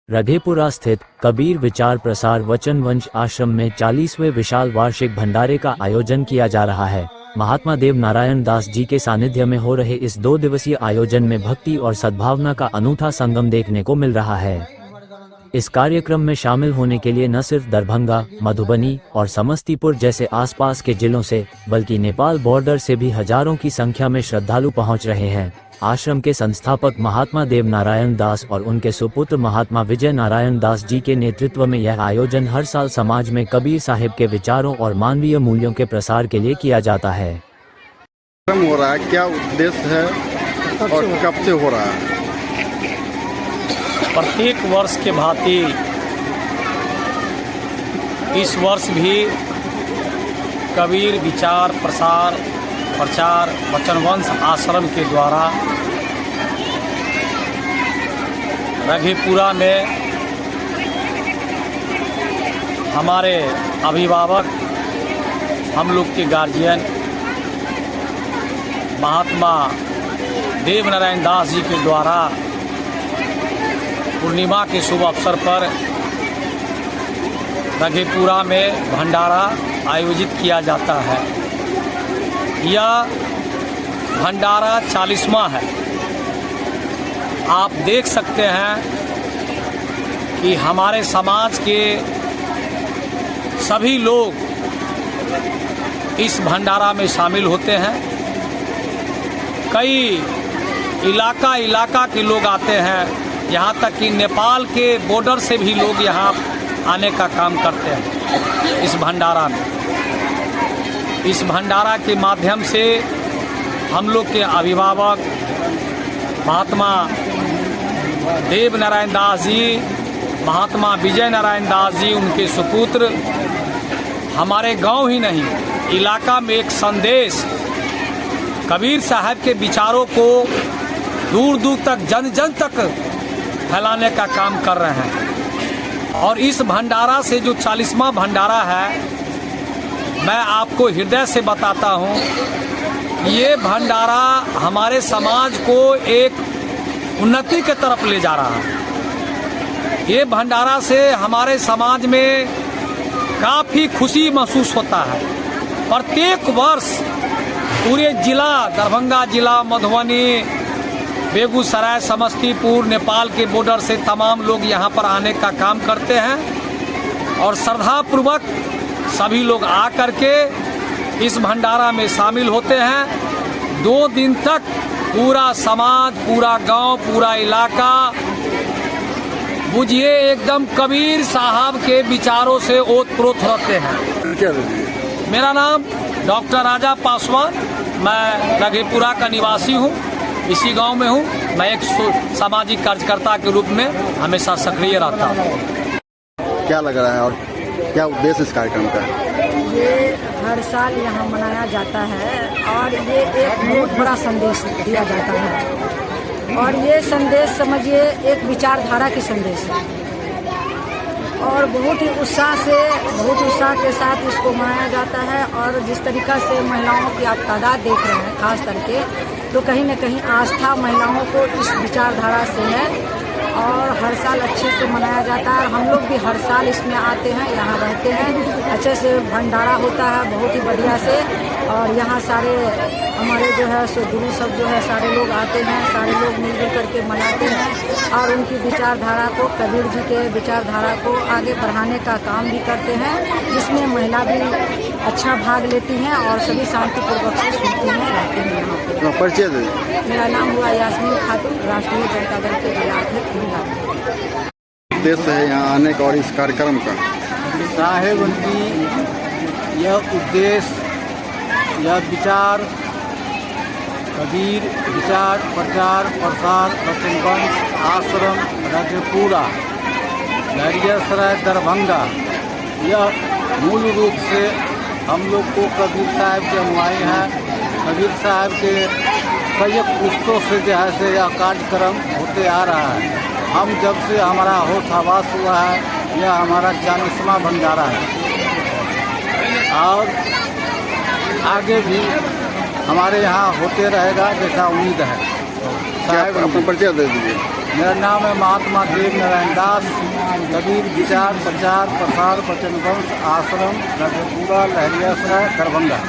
रघेपुरा स्थित कबीर विचार प्रसार वचन वंश आश्रम में 40वें विशाल वार्षिक भंडारे का आयोजन किया जा रहा है। महात्मा देव नारायण दास जी के सानिध्य में हो रहे इस 2 दिवसीय आयोजन में भक्ति और सद्भावना का अनूठा संगम देखने को मिल रहा है। इस कार्यक्रम में शामिल होने के लिए न सिर्फ दरभंगा, मधुबनी और समस्तीपुर जैसे आसपास के जिलों से, बल्कि नेपाल बॉर्डर से भी हजारों की संख्या में श्रद्धालु पहुंच रहे हैं। आश्रम के संस्थापक महात्मा देव नारायण दास और उनके सुपुत्र महात्मा विजय नारायण दास जी के नेतृत्व में यह आयोजन हर साल समाज में कबीर साहिब के विचारों और मानवीय मूल्यों के प्रसार के लिए किया जाता है। हो रहा है, क्या उद्देश्य है और कब से हो रहा है? प्रत्येक वर्ष के भांति इस वर्ष भी कबीर विचार प्रचार वचनवंश आश्रम के द्वारा रघेपुरा में हमारे अभिभावक, हम लोग के गार्जियन महात्मा देव नारायण दास जी के द्वारा पूर्णिमा के शुभ अवसर पर रघेपुरा में भंडारा आयोजित किया जाता है। यह भंडारा 40वां है। आप देख सकते हैं कि हमारे समाज के सभी लोग इस भंडारा में शामिल होते हैं। कई इलाका के लोग आते हैं, यहाँ तक कि नेपाल के बॉर्डर से भी लोग यहाँ आने का काम करते हैं इस भंडारा में। इस भंडारा के माध्यम से हम लोग के अभिभावक महात्मा देव नारायण दास जी, महात्मा विजय नारायण दास जी, उनके सुपुत्र हमारे गांव ही नहीं, इलाका में एक संदेश कबीर साहब के विचारों को दूर दूर तक, जन जन तक फैलाने का काम कर रहे हैं। और इस भंडारा से जो 40वां भंडारा है, मैं आपको हृदय से बताता हूँ, ये भंडारा हमारे समाज को एक उन्नति के तरफ ले जा रहा है। ये भंडारा से हमारे समाज में काफ़ी खुशी महसूस होता है। प्रत्येक वर्ष पूरे जिला, दरभंगा जिला, मधुबनी, बेगूसराय, समस्तीपुर, नेपाल के बॉर्डर से तमाम लोग यहाँ पर आने का काम करते हैं और श्रद्धापूर्वक सभी लोग आ करके इस भंडारा में शामिल होते हैं। 2 दिन तक पूरा समाज, पूरा गांव, पूरा इलाका, बुझिए एकदम कबीर साहब के विचारों से ओतप्रोत रहते हैं। मेरा नाम डॉक्टर राजा पासवान, मैं रघेपुरा का निवासी हूँ, इसी गांव में हूँ। मैं एक सामाजिक कार्यकर्ता के रूप में हमेशा सक्रिय रहता हूँ। क्या लग रहा है और क्या उद्देश्य इस कार्यक्रम का है? ये हर साल यहाँ मनाया जाता है और ये एक बहुत बड़ा संदेश दिया जाता है और ये संदेश समझिए एक विचारधारा की संदेश है और बहुत ही उत्साह के साथ इसको मनाया जाता है। और जिस तरीक़ा से महिलाओं की आप तादाद देख रहे हैं खास करके, तो कहीं न कहीं आस्था महिलाओं को इस विचारधारा से है और हर साल अच्छे से मनाया जाता है। हम लोग भी हर साल इसमें आते हैं, यहाँ रहते हैं, अच्छे से भंडारा होता है बहुत ही बढ़िया से। और यहाँ सारे हमारे जो है सो गुरु सब जो है सारे लोग आते हैं, सारे लोग मिलजुल करके मनाते हैं और उनकी विचारधारा को, कबीर जी के विचारधारा को आगे बढ़ाने का काम भी करते हैं, जिसमें महिला भी अच्छा भाग लेती हैं और सभी शांतिपूर्वक से सुनती हैं, रहती हैं यहाँ पे। परिचय दे। मेरा नाम हुआ यास्मीन खातून, राष्ट्रीय जनता दल के जिला अध्यक्ष। उद्देश्य है यहाँ आने का और इस कार्यक्रम का? साहेब उनकी यह उद्देश्य, यह विचार कबीर विचार प्रसार वचनवंश आश्रम रघेपुरा, लहरियासराय, दरभंगा, यह मूल रूप से हम लोग को कबीर साहब के अनुयायी हैं। कबीर साहब के कई पुस्तकों से जो है से यह कार्यक्रम होते आ रहा है। हम जब से हमारा होश आवास हुआ है, यह हमारा 40वां भंडारा है और आगे भी हमारे यहाँ होते रहेगा जैसा उम्मीद है। क्या अपना परिचय दे दीजिए। मेरा नाम है महात्मा देव नारायण दास, कबीर विचार प्रचार प्रसार वचन वंश आश्रम नगरपुरा लहरियासराय दरभंगा।